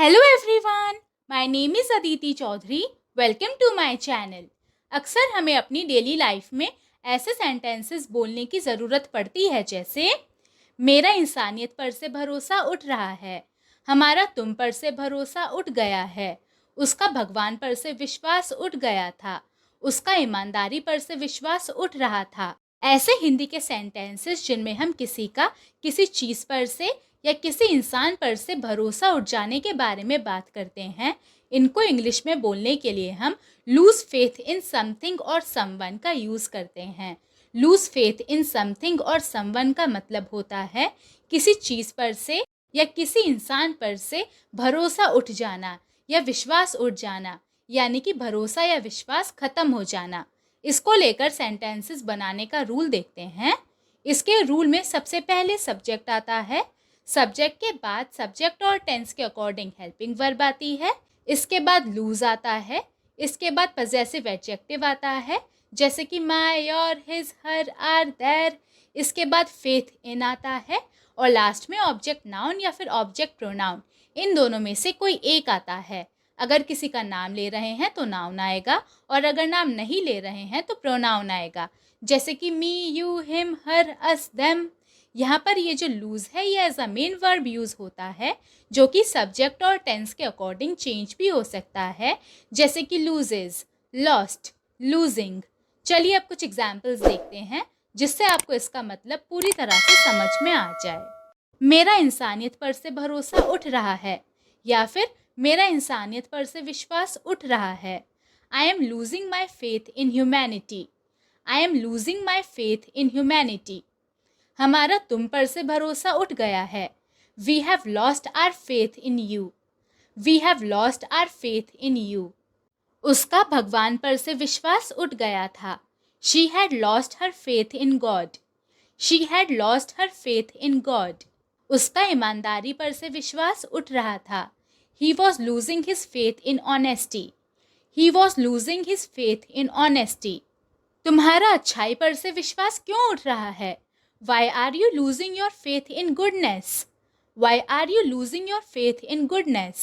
Hello everyone, my name is Aditi Chaudhary. Welcome to my channel. अक्सर हमें अपनी डेली लाइफ में ऐसे सेंटेंसेस बोलने की ज़रूरत पड़ती है जैसे मेरा इंसानियत पर से भरोसा उठ रहा है, हमारा तुम पर से भरोसा उठ गया है, उसका भगवान पर से विश्वास उठ गया था, उसका ईमानदारी पर से विश्वास उठ रहा था। ऐसे हिंदी के सेंटेंसेस जिनमें हम किसी का किसी चीज़ पर से या किसी इंसान पर से भरोसा उठ जाने के बारे में बात करते हैं, इनको इंग्लिश में बोलने के लिए हम लूज फेथ इन समथिंग और समवन का यूज़ करते हैं। लूज फेथ इन समथिंग और समवन का मतलब होता है किसी चीज़ पर से या किसी इंसान पर से भरोसा उठ जाना या विश्वास उठ जाना, यानी कि भरोसा या विश्वास खत्म हो जाना। इसको लेकर सेंटेंसेस बनाने का रूल देखते हैं। इसके रूल में सबसे पहले सब्जेक्ट आता है, सब्जेक्ट के बाद सब्जेक्ट और टेंस के अकॉर्डिंग हेल्पिंग वर्ब आती है, इसके बाद लूज आता है, इसके बाद पजेसिव एडजेक्टिव आता है जैसे कि my, your, his, her, our, their, इसके बाद फेथ इन आता है और लास्ट में ऑब्जेक्ट नाउन या फिर ऑब्जेक्ट प्रोनाउन, इन दोनों में से कोई एक आता है। अगर किसी का नाम ले रहे हैं तो नाउन आएगा और अगर नाम नहीं ले रहे हैं तो प्रोनाउन आएगा, जैसे कि me, you, him, her, us, them. यहाँ पर ये जो लूज है ये as a main verb use होता है जो कि सब्जेक्ट और टेंस के अकॉर्डिंग चेंज भी हो सकता है, जैसे कि लूजेज, लॉस्ट, लूजिंग। चलिए अब कुछ एग्जाम्पल्स देखते हैं जिससे आपको इसका मतलब पूरी तरह से समझ में आ जाए। मेरा इंसानियत पर से भरोसा उठ रहा है या फिर मेरा इंसानियत पर से विश्वास उठ रहा है। I am losing my faith in humanity. I am losing my faith in humanity. हमारा तुम पर से भरोसा उठ गया है। We have lost our faith in you. We have lost our faith in you. उसका भगवान पर से विश्वास उठ गया था। She had lost her faith in God. She had lost her faith in God. उसका ईमानदारी पर से विश्वास उठ रहा था। He was losing his faith in honesty. He was losing his faith in honesty. तुम्हारा अच्छाई पर से विश्वास क्यों उठ रहा है? Why are you losing your faith in goodness? Why are you losing your faith in goodness?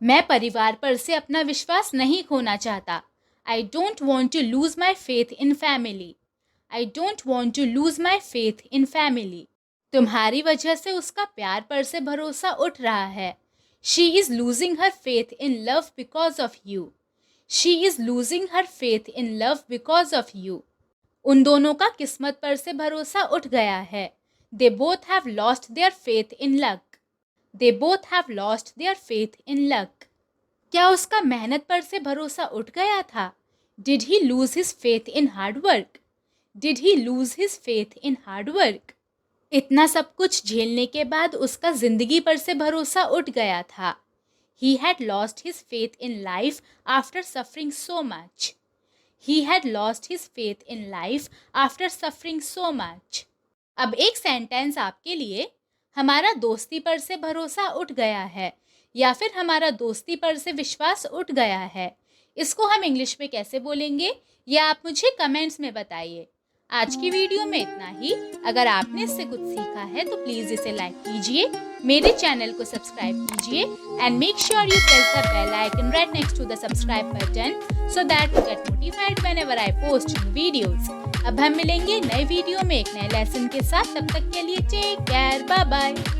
मैं परिवार पर से अपना विश्वास नहीं खोना चाहता। I don't want to lose my faith in family. I don't want to lose my faith in family. तुम्हारी वजह से उसका प्यार पर से भरोसा उठ रहा है। She is losing her faith in love because of you. She is losing her faith in love because of you. उन दोनों का किस्मत पर से भरोसा उठ गया है। They both have lost their faith in luck. They both have lost their faith in luck. क्या उसका मेहनत पर से भरोसा उठ गया था? Did he lose his faith in hard work? Did he lose his faith in hard work? इतना सब कुछ झेलने के बाद उसका जिंदगी पर से भरोसा उठ गया था। He had lost his faith in life after suffering so much. He had lost his faith in life after suffering so much. अब एक सेंटेंस आपके लिए, हमारा दोस्ती पर से भरोसा उठ गया है या फिर हमारा दोस्ती पर से विश्वास उठ गया है। इसको हम इंग्लिश में कैसे बोलेंगे ये आप मुझे कमेंट्स में बताइए। आज की वीडियो में इतना ही। अगर आपने इससे कुछ सीखा है तो प्लीज़ इसे लाइक कीजिए, मेरे चैनल को सब्सक्राइब कीजिए and make sure you press the bell icon right next to the subscribe button so that you get notified whenever I post new videos. अब हम मिलेंगे नए वीडियो में एक नए लेसन के साथ। तब तक के लिए टेक केयर, बाय बाय।